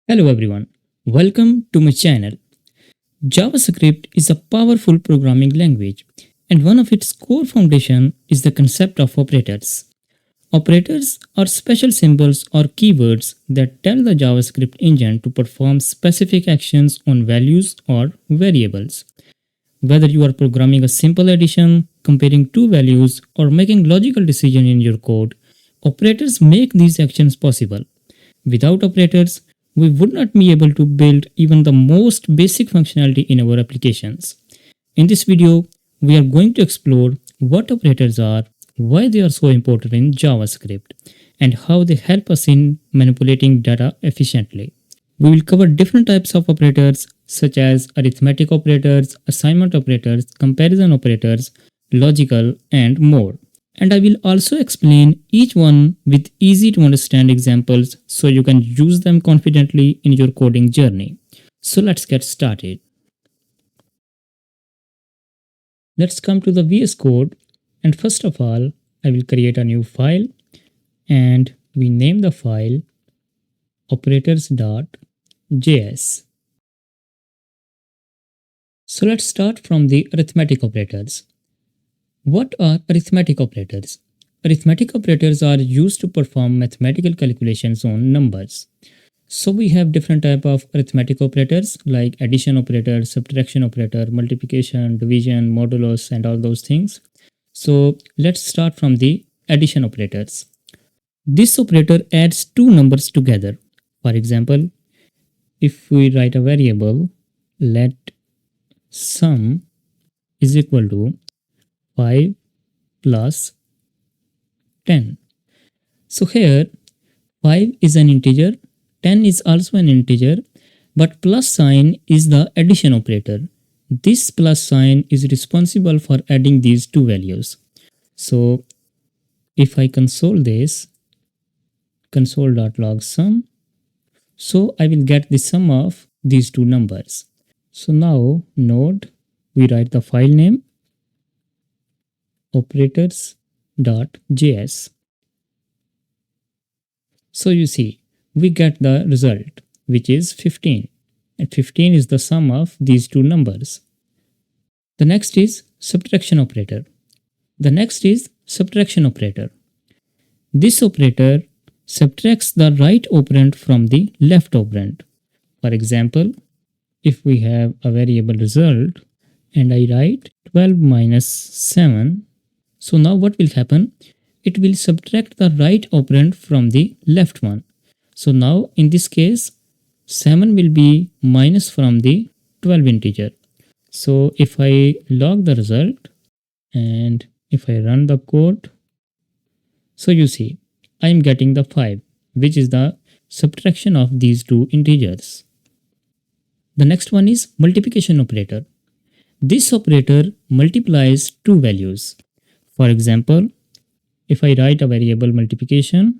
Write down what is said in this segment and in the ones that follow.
Hello everyone, welcome to my channel. JavaScript is a powerful programming language, and one of its core foundation is the concept of operators. Operators are special symbols or keywords that tell the JavaScript engine to perform specific actions on values or variables. Whether you are programming a simple addition, comparing two values, or making logical decisions in your code, operators make these actions possible. Without operators, we would not be able to build even the most basic functionality in our applications. In this video, we are going to explore what operators are, why they are so important in JavaScript, and how they help us in manipulating data efficiently. We will cover different types of operators such as arithmetic operators, assignment operators, comparison operators, logical, and more. And I will also explain each one with easy to understand examples so you can use them confidently in your coding journey. So let's get started. Let's come to the VS Code, and first of all, I will create a new file and we name the file operators.js. So let's start from the arithmetic operators. What are arithmetic operators? Arithmetic operators are used to perform mathematical calculations on numbers. So we have different type of arithmetic operators like addition operator, subtraction operator, multiplication, division, modulus, and all those things. So let's start from the addition operators. This operator adds two numbers together. For example, if we write a variable, let sum is equal to 5 plus 10. So here 5 is an integer, 10 is also an integer, but plus sign is the addition operator. This plus sign is responsible for adding these two values. So if I console this, console.log sum, so I will get the sum of these two numbers. So now node, we write the file name operators.js. So you see, we get the result, which is 15. And 15 is the sum of these two numbers. The next is subtraction operator. This operator subtracts the right operand from the left operand. For example, if we have a variable result and I write 12 minus 7, so now what will happen? It will subtract the right operand from the left one. So now in this case, 7 will be minus from the 12 integer. So if I log the result and if I run the code, so you see, I am getting the 5, which is the subtraction of these two integers. The next one is multiplication operator. This operator multiplies two values. For example, if I write a variable multiplication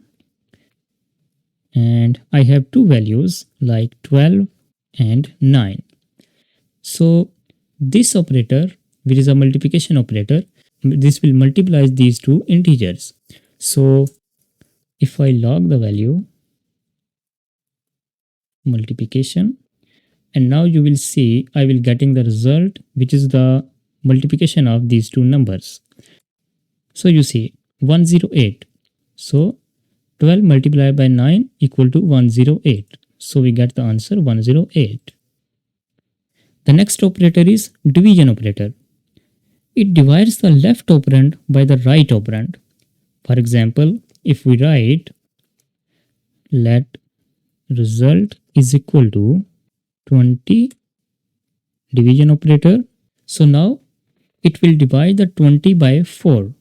and I have two values like 12 and 9. So this operator, which is a multiplication operator, this will multiply these two integers. So if I log the value multiplication, and now you will see I will getting the result, which is the multiplication of these two numbers. So you see 108. So 12 multiplied by 9 equal to 108. So we get the answer 108. The next operator is division operator. It divides the left operand by the right operand. For example, if we write let result is equal to 20 division operator, so now it will divide the 20 by 4.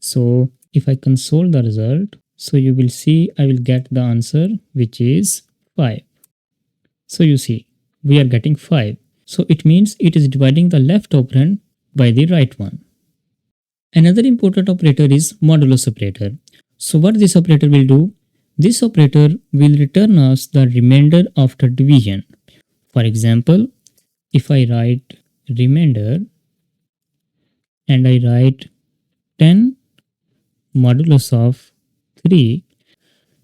So if I console the result, so you will see I will get the answer, which is 5. So you see we are getting 5. So it means it is dividing the left operand by the right one. Another important operator is modulus operator. So what this operator will do? This operator will return us the remainder after division. For example, if I write remainder and I write 10 modulus of 3,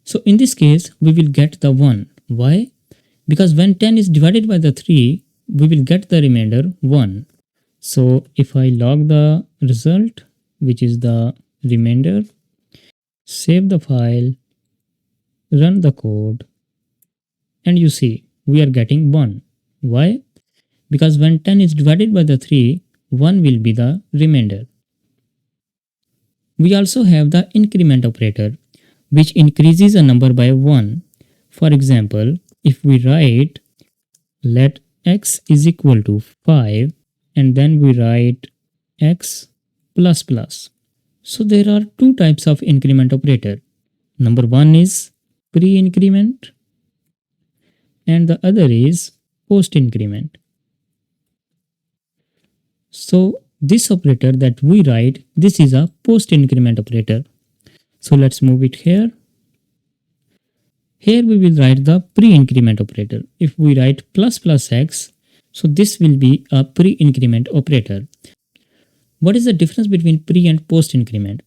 so in this case we will get the 1. Why? because when 10 is divided by the 3, we will get the remainder 1. So if I log the result, which is the remainder, save the file, run the code, and you see we are getting 1. Why? Because when 10 is divided by the 3, 1 will be the remainder. We also have the increment operator, which increases a number by 1. For example, if we write let x is equal to 5 and then we write x plus plus. So there are two types of increment operator. Number one is pre-increment and the other is post-increment. So this operator that we write, this is a post-increment operator. So let's move it here. Here we will write the pre-increment operator. If we write plus plus x, so this will be a pre-increment operator. What is the difference between pre and post-increment?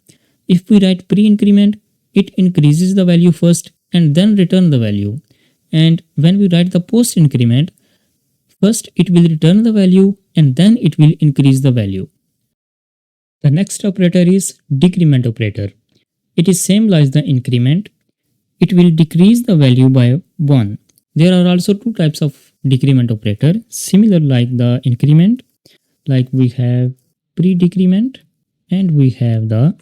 If we write pre-increment, it increases the value first and then return the value. And when we write the post-increment, first it will return the value and then it will increase the value. The next operator is decrement operator. It is same like the increment. It will decrease the value by 1. There are also two types of decrement operator, similar like the increment, like we have pre-decrement and we have the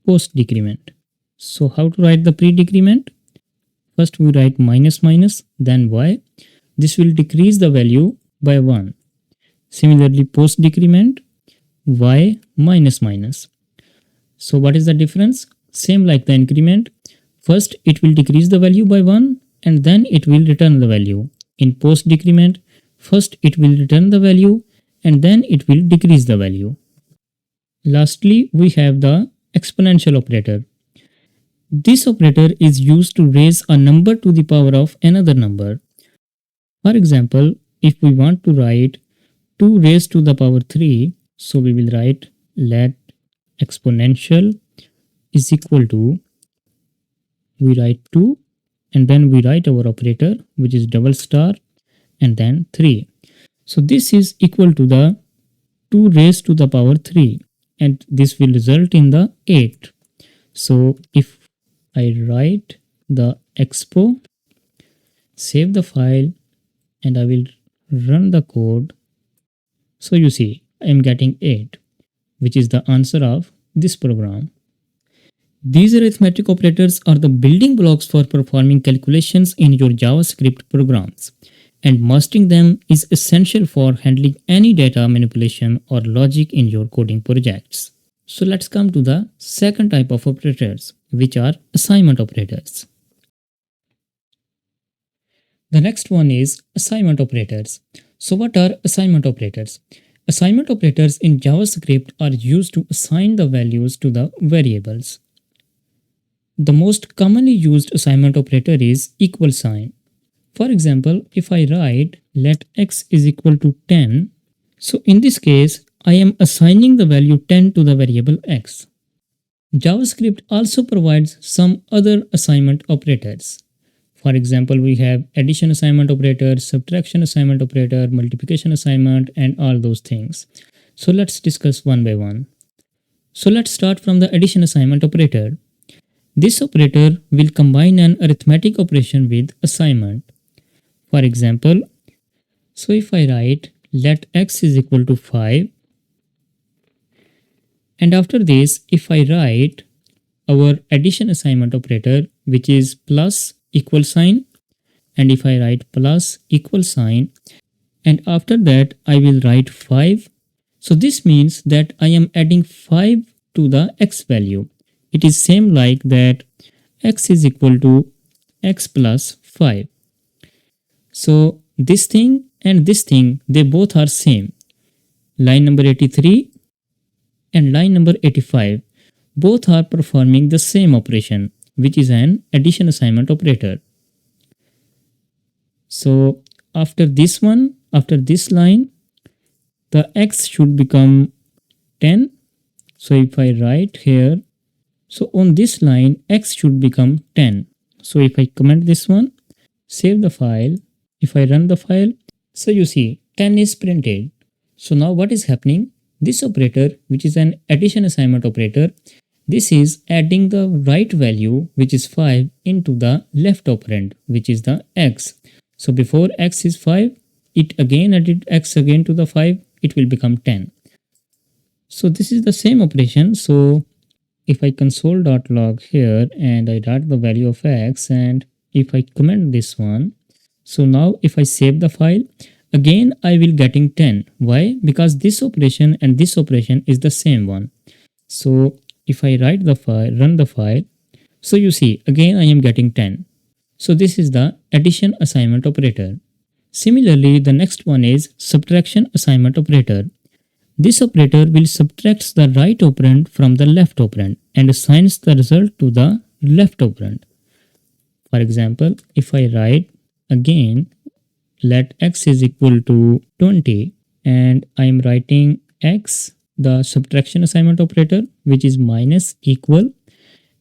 post-decrement. So how to write the pre-decrement? First we write minus minus, then y. This will decrease the value by 1. Similarly, post-decrement, y minus minus. So what is the difference? Same like the increment. First, it will decrease the value by 1 and then it will return the value. In post-decrement, first it will return the value and then it will decrease the value. Lastly, we have the exponential operator. This operator is used to raise a number to the power of another number. For example, if we want to write 2 raised to the power 3, so we will write let exponential is equal to, we write 2 and then we write our operator, which is double star and then 3. So this is equal to the 2 raised to the power 3 and this will result in the 8. So if I write the expo, save the file and I will run the code. So you see I am getting 8, which is the answer of this program. These arithmetic operators are the building blocks for performing calculations in your JavaScript programs, and mastering them is essential for handling any data manipulation or logic in your coding projects. So let's come to the second type of operators, which are assignment operators. The next one is assignment operators. So what are assignment operators? Assignment operators in JavaScript are used to assign the values to the variables. The most commonly used assignment operator is equal sign. For example, if I write let x is equal to 10, so in this case, I am assigning the value 10 to the variable x. JavaScript also provides some other assignment operators. For example, we have addition assignment operator, subtraction assignment operator, multiplication assignment, and all those things. So let's discuss one by one. So let's start from the addition assignment operator. This operator will combine an arithmetic operation with assignment. For example, so if I write let x is equal to 5, and after this, if I write our addition assignment operator, which is plus equal sign, and if I write plus equal sign, and after that I will write 5. So this means that I am adding 5 to the x value. It is same like that x is equal to x plus 5. So this thing and this thing, they both are same. Line number 83 and line number 85, both are performing the same operation, which is an addition assignment operator. So after this one, after this line, the x should become 10. So if I write here, so on this line, x should become 10. So if I comment this one, save the file, if I run the file, so you see 10 is printed. So now what is happening? This operator, which is an addition assignment operator, this is adding the right value, which is 5, into the left operand, which is the x. So before x is 5, it again added x again to the 5, it will become 10. So this is the same operation. So if I console.log here and I write the value of x, and if I comment this one, so now if I save the file, again I will getting 10. Why? Because this operation and this operation is the same one. So if I write the file, run the file, so you see again I am getting 10. So this is the addition assignment operator. Similarly, the next one is subtraction assignment operator. This operator will subtract the right operand from the left operand and assigns the result to the left operand. For example, if I write again, let x is equal to 20, and I am writing x, the subtraction assignment operator, which is minus equal,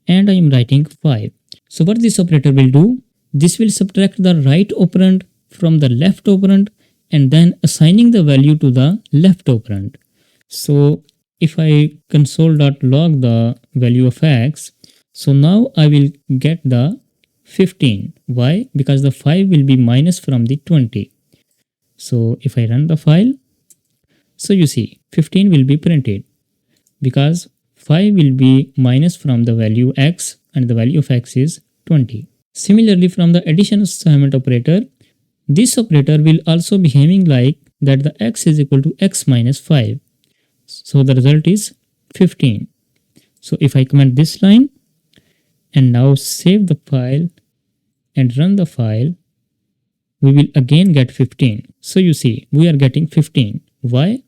and I am writing 5. So what this operator will do? This will subtract the right operand from the left operand and then assigning the value to the left operand. So if I console.log the value of x, so now I will get the 15. Why? Because the 5 will be minus from the 20. So if I run the file, so you see 15 will be printed because 5 will be minus from the value x and the value of x is 20. Similarly, from the addition assignment operator, this operator will also behaving like that the x is equal to x minus 5. So the result is 15. So if I comment this line and now save the file and run the file, we will again get 15. So you see we are getting 15. Why?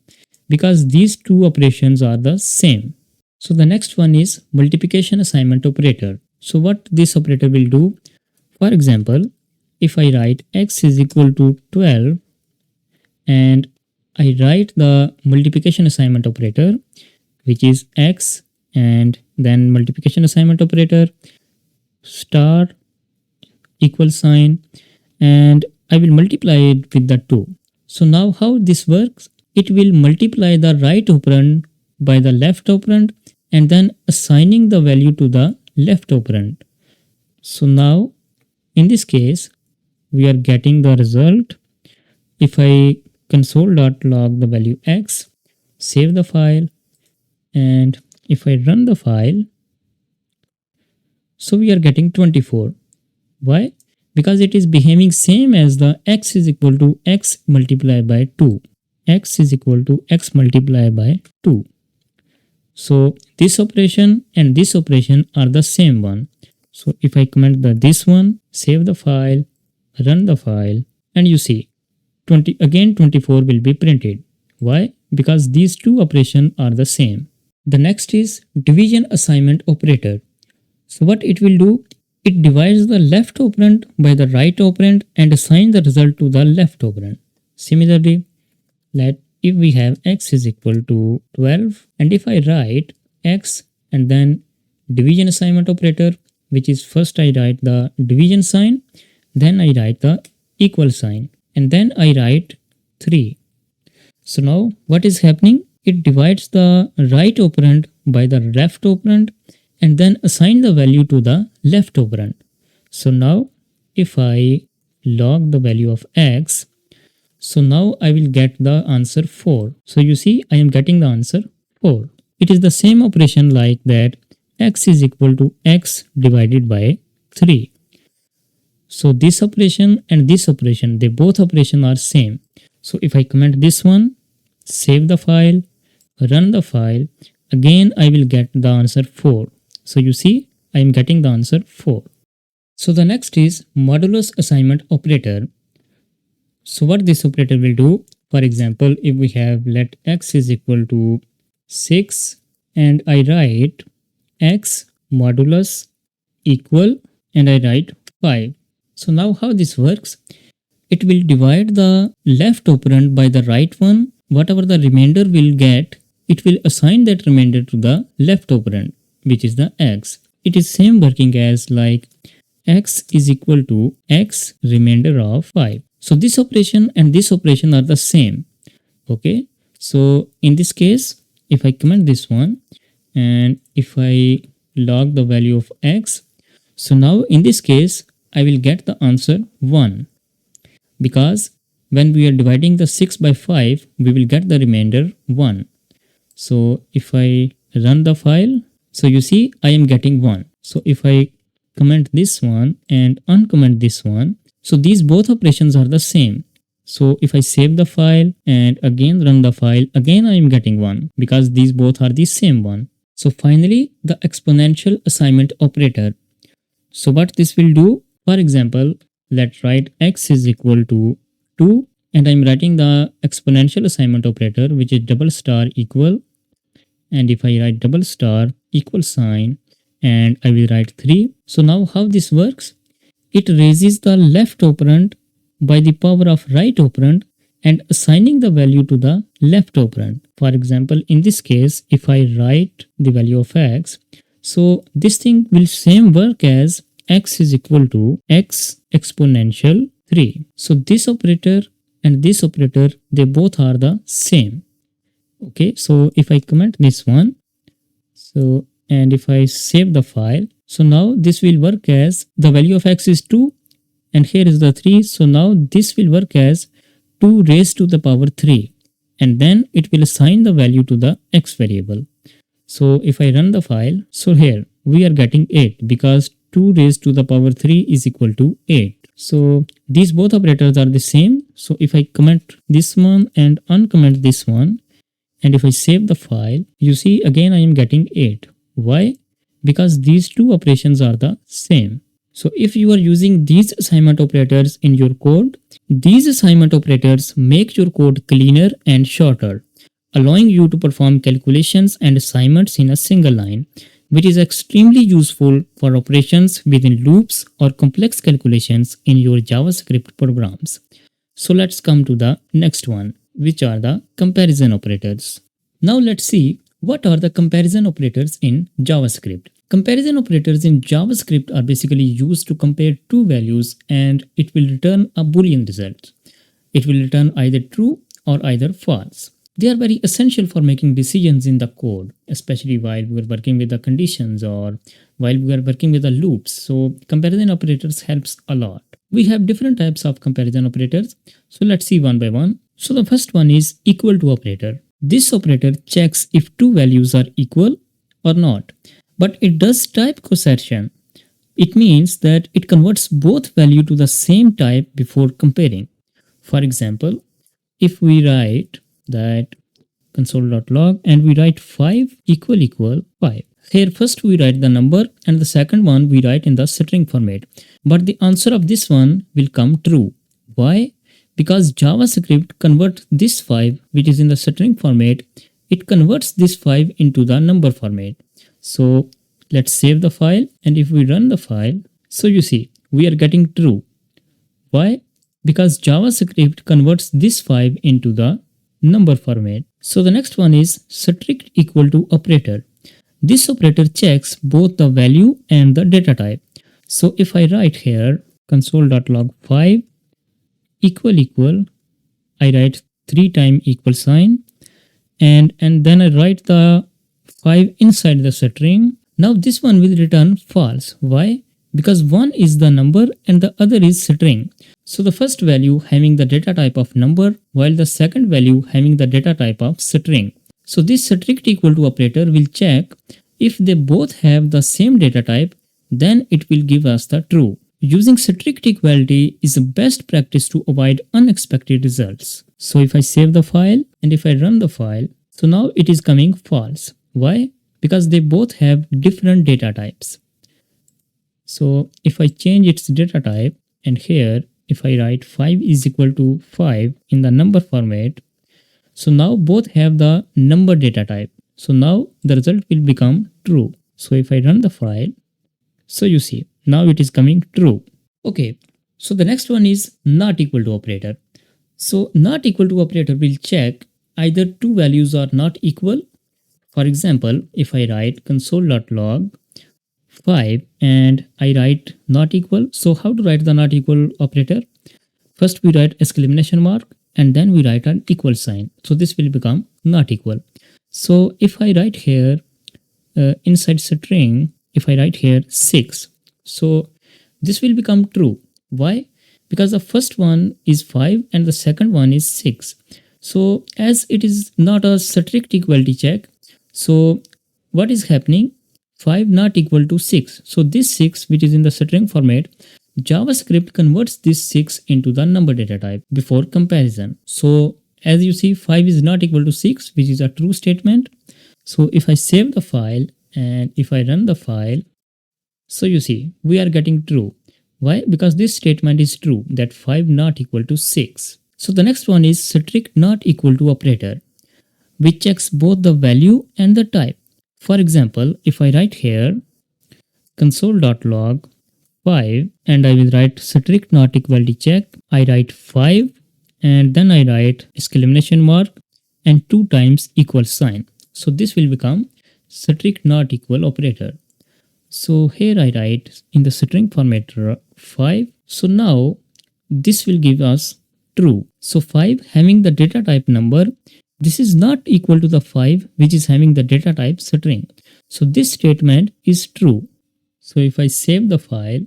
Because these two operations are the same. So the next one is multiplication assignment operator. So what this operator will do? For example, if I write x is equal to 12 and I write the multiplication assignment operator, which is x and then multiplication assignment operator star equal sign, and I will multiply it with the 2. So now how this works? It will multiply the right operand by the left operand and then assigning the value to the left operand. So now in this case we are getting the result. If I console.log the value x, save the file, and if I run the file, so we are getting 24. Why? Because it is behaving same as the x is equal to x multiplied by 2. X is equal to x multiplied by 2. So this operation and this operation are the same one. So if I comment this one, save the file, run the file, and you see 24 will be printed. Why? Because these two operations are the same. The next is division assignment operator. So what it will do? It divides the left operand by the right operand and assigns the result to the left operand. Similarly, if we have x is equal to 12 and if I write x and then division assignment operator, which is first I write the division sign, then I write the equal sign, and then I write 3. So now what is happening? It divides the right operand by the left operand and then assign the value to the left operand. So now if I log the value of x, so now I will get the answer 4. So you see I am getting the answer 4. It is the same operation like that x is equal to x divided by 3. So this operation and this operation, they both operations are same. So if I comment this one, save the file, run the file, again I will get the answer 4. So you see I am getting the answer 4. So the next is modulus assignment operator. So what this operator will do, for example, if we have let x is equal to 6 and I write x modulus equal and I write 5. So now how this works? It will divide the left operand by the right one. Whatever the remainder will get, it will assign that remainder to the left operand, which is the x. It is same working as like x is equal to x remainder of 5. So this operation and this operation are the same. Okay, so in this case, if I comment this one and if I log the value of x, so now in this case I will get the answer 1, because when we are dividing the 6 by 5 we will get the remainder 1. So if I run the file, so you see I am getting 1. So if I comment this one and uncomment this one, so these both operations are the same. So if I save the file and again run the file, again I am getting 1 because these both are the same one. So finally, the exponential assignment operator. So what this will do, for example, let's write x is equal to 2 and I'm writing the exponential assignment operator, which is double star equal, and if I write double star equal sign and I will write 3. So now how this works? It raises the left operand by the power of right operand and assigning the value to the left operand. For example, in this case, if I write the value of x, so this thing will same work as x is equal to x exponential 3. So this operator and this operator, they both are the same. Okay, so if I comment this one, so and if I save the file, so now this will work as the value of x is 2 and here is the 3. So now this will work as 2 raised to the power 3 and then it will assign the value to the x variable. So if I run the file, so here we are getting 8 because 2 raised to the power 3 is equal to 8. So these both operators are the same. So if I comment this one and uncomment this one, and if I save the file, you see again I am getting 8. Why? Because these two operations are the same. So if you are using these assignment operators in your code, these assignment operators make your code cleaner and shorter, allowing you to perform calculations and assignments in a single line, which is extremely useful for operations within loops or complex calculations in your JavaScript programs. So let's come to the next one, which are the comparison operators. Now let's see what are the comparison operators in JavaScript. Comparison operators in JavaScript are basically used to compare two values and it will return a Boolean result. It will return either true or either false. They are very essential for making decisions in the code, especially while we are working with the conditions or while we are working with the loops. So comparison operators helps a lot. We have different types of comparison operators. So let's see one by one. So the first one is equal to operator. This operator checks if two values are equal or not, but it does type coercion. It means that it converts both value to the same type before comparing. For example, if we write that console.log and we write 5 equal 5. Here first we write the number and the second one we write in the string format. But the answer of this one will come true. Why? Because JavaScript converts this 5, which is in the string format, it converts this 5 into the number format. So let's save the file and if we run the file, so you see we are getting true. Why? Because JavaScript converts this 5 into the number format. So the next one is strict equal to operator. This operator checks both the value and the data type. So if I write here console.log 5 equal, I write 3 times equal sign and then I write the 5 inside the string. Now this one will return false. Why? Because one is the number and the other is string. So the first value having the data type of number while the second value having the data type of string. So this strict equal to operator will check if they both have the same data type, then it will give us the true. Using strict equality is the best practice to avoid unexpected results. So if I save the file and if I run the file, so now it is coming false. Why? Because they both have different data types. So if I change its data type and here if I write 5 is equal to 5 in the number format, so now both have the number data type. So now the result will become true. So if I run the file, so you see now it is coming true. Okay, so the next one is not equal to operator. So not equal to operator will check either two values are not equal. For example, if I write console.log 5 and I write not equal. So how to write the not equal operator? First we write exclamation mark and then we write an equal sign. So this will become not equal. So if I write here inside string, if I write here 6, so this will become true. Why? Because the first one is 5 and the second one is 6. So as it is not a strict equality check, so what is happening? 5 not equal to 6. So this 6 which is in the string format, JavaScript converts this 6 into the number data type before comparison. So as you see, 5 is not equal to 6, which is a true statement. So if I save the file and if I run the file, so you see we are getting true. Why? Because this statement is true, that 5 not equal to 6. So the next one is strict not equal to operator, which checks both the value and the type. For example, if I write here console.log 5 and I will write strict not equality check, I write 5 and then I write exclamation mark and 2 times equal sign. So this will become strict not equal operator. So here I write in the string format 5. So now this will give us true. So 5 having the data type number, this is not equal to the 5 which is having the data type string. So this statement is true. So if I save the file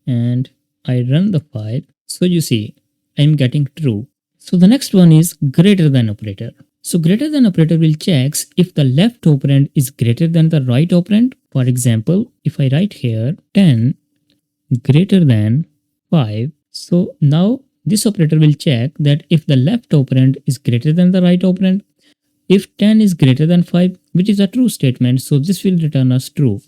and I run the file, so you see I'm getting true. So the next one is greater than operator. So greater than operator will checks if the left operand is greater than the right operand. For example, if I write here 10 greater than 5, so now this operator will check that if the left operand is greater than the right operand. If 10 is greater than 5, which is a true statement, so this will return us true.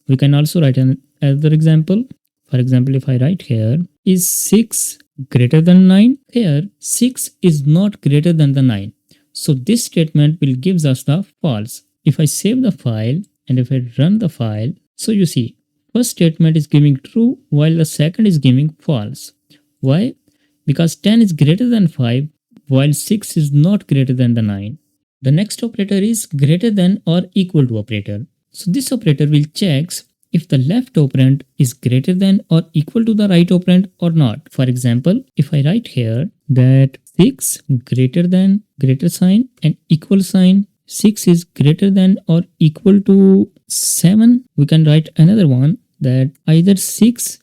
We can also write another example. For example, if I write here, is 6 greater than 9? Here, 6 is not greater than the 9. So this statement will gives us the false. If I save the file and if I run the file, so you see, first statement is giving true while the second is giving false. Why? Because 10 is greater than 5 while 6 is not greater than the 9. The next operator is greater than or equal to operator. So this operator will checks if the left operand is greater than or equal to the right operand or not. For example, if I write here that 6 greater than greater sign and equal sign, 6 is greater than or equal to 7, we can write another one that either 6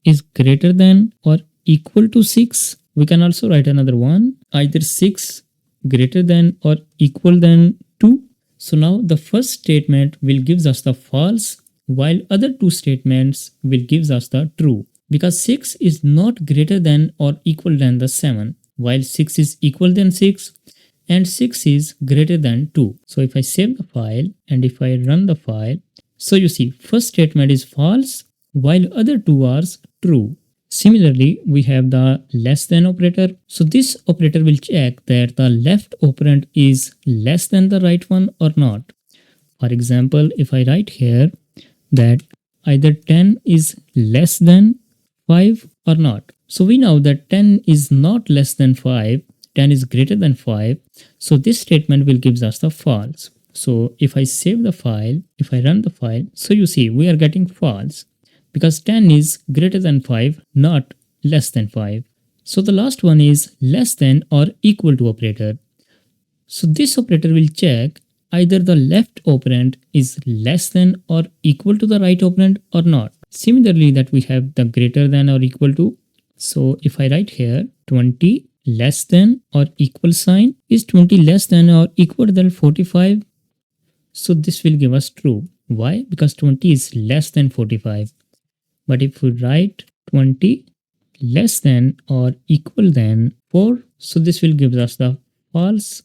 is greater than or equal to 6. We can also write another one, either 6 greater than or equal than 2. So now the first statement will gives us the false while other two statements will gives us the true, because 6 is not greater than or equal than the 7 while 6 is equal than 6 and 6 is greater than 2. So if I save the file and if I run the file, so you see first statement is false while other two are true. Similarly, we have the less than operator. So this operator will check that the left operand is less than the right one or not. For example, if I write here that either 10 is less than 5 or not. So we know that 10 is not less than 5, 10 is greater than 5. So this statement will gives us the false. So if I save the file, if I run the file, so you see we are getting false because 10 is greater than 5, not less than 5. So the last one is less than or equal to operator. So this operator will check either the left operand is less than or equal to the right operand or not. Similarly, that we have the greater than or equal to. So if I write here 20 less than or equal sign, is 20 less than or equal than 45? So this will give us true. Why? Because 20 is less than 45. But if we write 20 less than or equal than 4, so this will give us the false.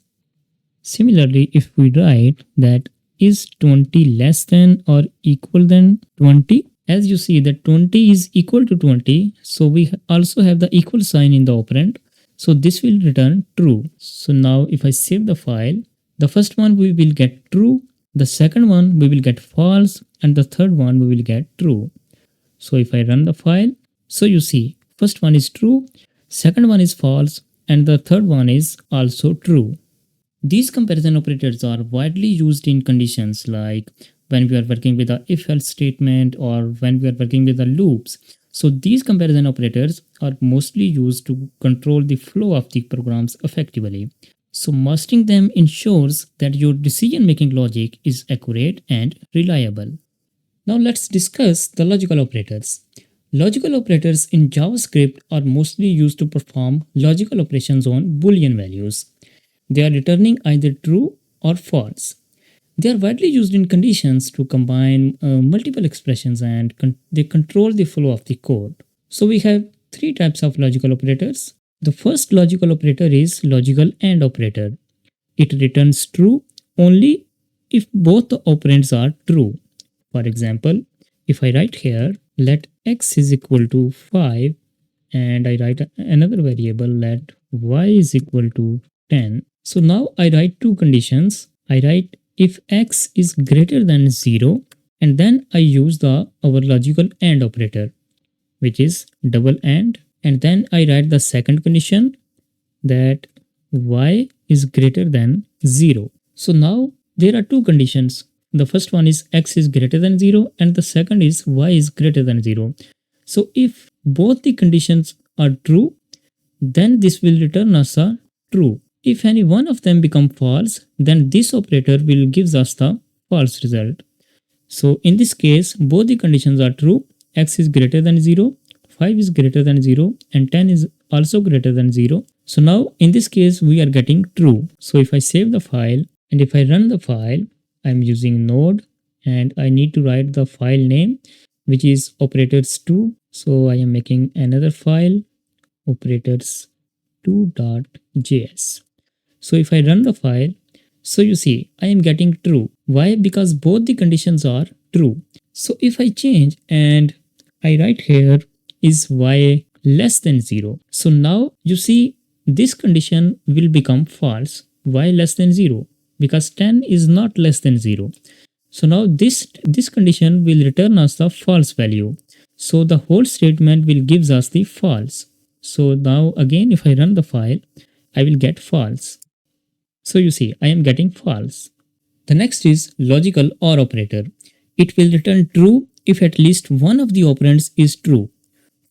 Similarly, if we write that is 20 less than or equal than 20, as you see that 20 is equal to 20, so we also have the equal sign in the operand. So this will return true. So now if I save the file, the first one we will get true, the second one we will get false, and the third one we will get true. So if I run the file, so you see first one is true, second one is false, and the third one is also true. These comparison operators are widely used in conditions like when we are working with the if-else statement or when we are working with the loops. So these comparison operators are mostly used to control the flow of the programs effectively. So mastering them ensures that your decision-making logic is accurate and reliable. Now let's discuss the logical operators. Logical operators in JavaScript are mostly used to perform logical operations on Boolean values. They are returning either true or false. They are widely used in conditions to combine multiple expressions and they control the flow of the code. So we have three types of logical operators. The first logical operator is logical AND operator. It returns true only if both the operands are true. For example, if I write here, let x is equal to 5 and I write another variable, let y is equal to 10. So now I write two conditions. I write if x is greater than 0 and then I use our logical AND operator, which is double and then I write the second condition that y is greater than 0. So now there are two conditions. The first one is x is greater than 0 and the second is y is greater than 0. So if both the conditions are true, then this will return us a true. If any one of them become false, then this operator will give us the false result. So in this case, both the conditions are true. X is greater than 0, 5 is greater than 0 and 10 is also greater than 0. So now in this case, we are getting true. So if I save the file and if I run the file, I'm using node and I need to write the file name, which is operators2. So I am making another file, operators2.js. So if I run the file, so you see I am getting true. Why? Because both the conditions are true. So if I change and I write here is y less than 0. So now you see this condition will become false. Y less than 0 because 10 is not less than 0. So now this condition will return us the false value. So the whole statement will gives us the false. So now again if I run the file, I will get false. So you see I am getting false. The next is logical OR operator. It will return true if at least one of the operands is true.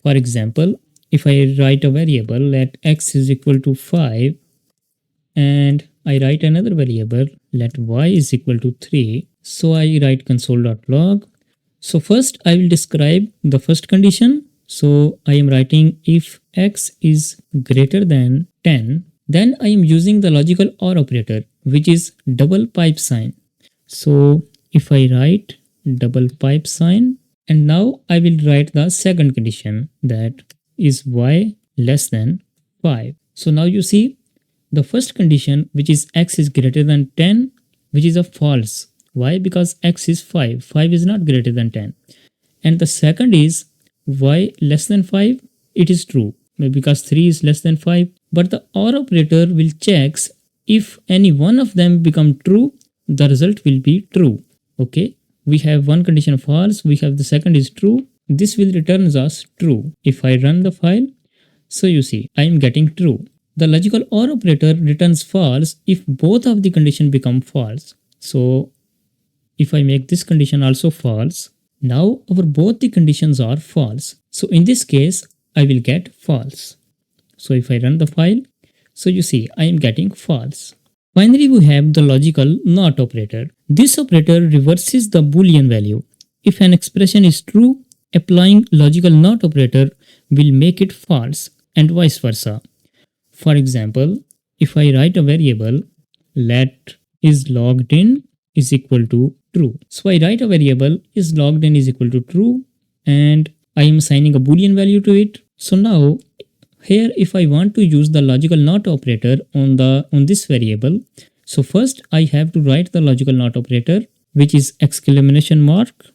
For example, if I write a variable let x is equal to 5 and I write another variable let y is equal to 3. So I write console.log. So first I will describe the first condition. So I am writing if x is greater than 10, then I am using the logical OR operator, which is double pipe sign. So if I write double pipe sign and now I will write the second condition that is y less than 5. So now you see the first condition, which is x is greater than 10, which is a false. Why? Because x is 5. 5 is not greater than 10. And the second is y less than 5. It is true because 3 is less than 5. But the OR operator will checks if any one of them become true, the result will be true. Okay. We have one condition false. We have the second is true. This will return us true. If I run the file, so you see I am getting true. The logical OR operator returns false if both of the condition become false. So if I make this condition also false, now our both the conditions are false. So in this case, I will get false. So if I run the file, so you see I am getting false. Finally, we have the logical NOT operator. This operator reverses the Boolean value. If an expression is true, applying logical NOT operator will make it false and vice versa. For example, if I write a variable let is logged in is equal to true. So I write a variable is logged in is equal to true and I am assigning a Boolean value to it. So now here if I want to use the logical NOT operator on this variable, so first I have to write the logical NOT operator, which is exclamation mark.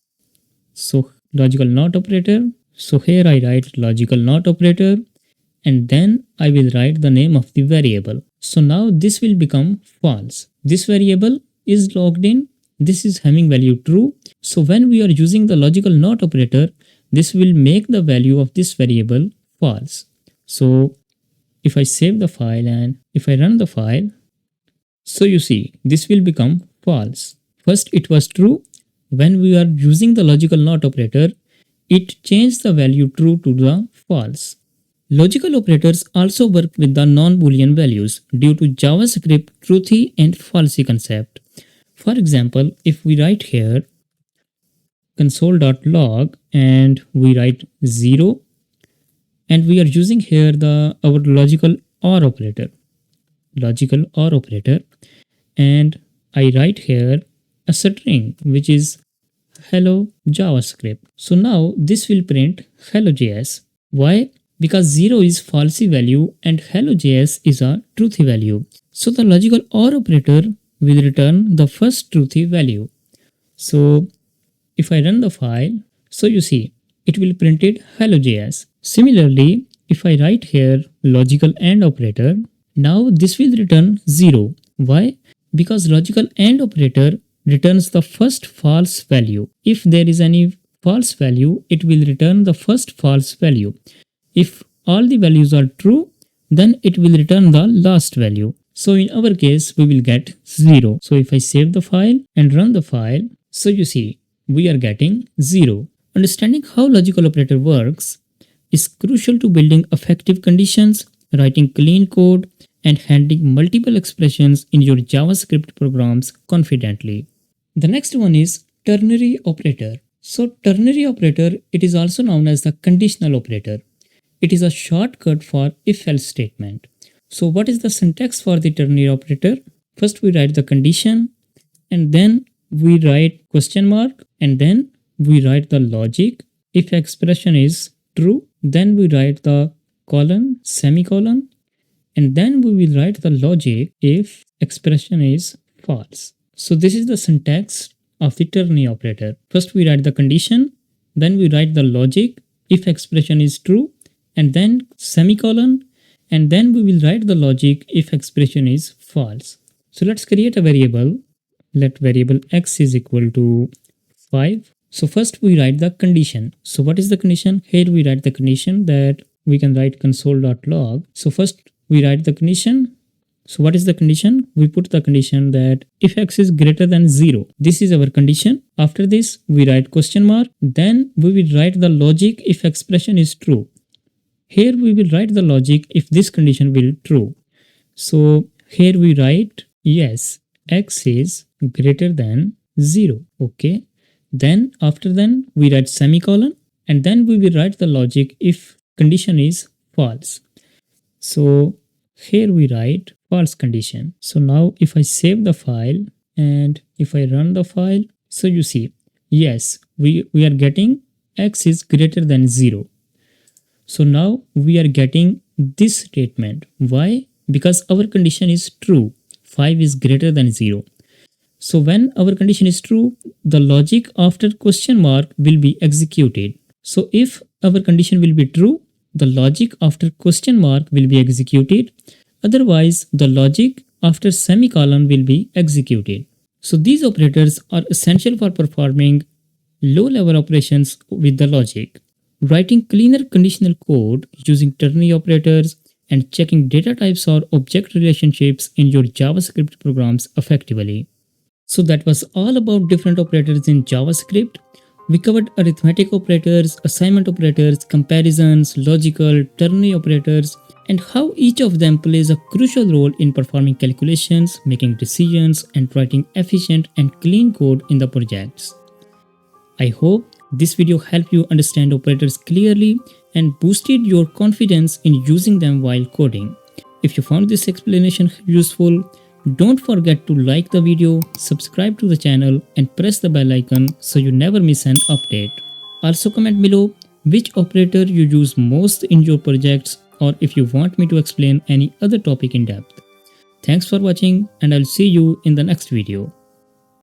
So logical NOT operator. So here I write logical NOT operator and then I will write the name of the variable. So now this will become false. This variable is logged in. This is having value true. So when we are using the logical NOT operator, this will make the value of this variable false. So if I save the file and if I run the file, so you see this will become false. First it was true. When we are using the logical NOT operator, it changed the value true to the false. Logical operators also work with the non-Boolean values due to JavaScript truthy and falsy concept. For example, if we write here console.log and we write 0, and we are using here our logical or operator, and I write here a string which is hello JavaScript. So now this will print hello.js. Why? Because 0 is falsy value and hello.js is a truthy value. So the logical or operator will return the first truthy value. So if I run the file, so you see it will print it hello.js. Similarly, if I write here logical AND operator, now this will return 0. Why? Because logical AND operator returns the first false value. If there is any false value, it will return the first false value. If all the values are true, then it will return the last value. So in our case, we will get 0. So if I save the file and run the file, so you see, we are getting 0. Understanding how logical operator works is crucial to building effective conditions, writing clean code, and handling multiple expressions in your JavaScript programs confidently. The next one is ternary operator. So ternary operator, it is also known as the conditional operator. It is a shortcut for if-else statement. So what is the syntax for the ternary operator? First we write the condition, and then we write question mark, and then we write the logic. If expression is true, then we write the colon, semicolon, and then we will write the logic if expression is false. So this is the syntax of the ternary operator. First we write the condition, then we write the logic if expression is true, and then semicolon, and then we will write the logic if expression is false. So let's create a variable. Let variable x is equal to 5. So first we write the condition. So what is the condition? Here we write the condition that we can write console.log. So first we write the condition. So what is the condition? We put the condition that if x is greater than 0. This is our condition. After this, we write question mark. Then we will write the logic if expression is true. Here we will write the logic if this condition will true. So here we write yes, x is greater than 0. Okay. Then after then we write semicolon, and then we will write the logic if condition is false. So here we write false condition. So now if I save the file and if I run the file, so you see, yes, we are getting x is greater than 0. So now we are getting this statement. Why? Because our condition is true. 5 is greater than 0. So when our condition is true, the logic after question mark will be executed. So if our condition will be true, the logic after question mark will be executed. Otherwise, the logic after semicolon will be executed. So these operators are essential for performing low-level operations with the logic. Writing cleaner conditional code using ternary operators and checking data types or object relationships in your JavaScript programs effectively. So that was all about different operators in JavaScript. We covered arithmetic operators, assignment operators, comparisons, logical, ternary operators, and how each of them plays a crucial role in performing calculations, making decisions, and writing efficient and clean code in the projects. I hope this video helped you understand operators clearly and boosted your confidence in using them while coding. If you found this explanation useful, don't forget to like the video, subscribe to the channel, and press the bell icon so you never miss an update. Also comment below which operator you use most in your projects, or if you want me to explain any other topic in depth. Thanks for watching, and I'll see you in the next video.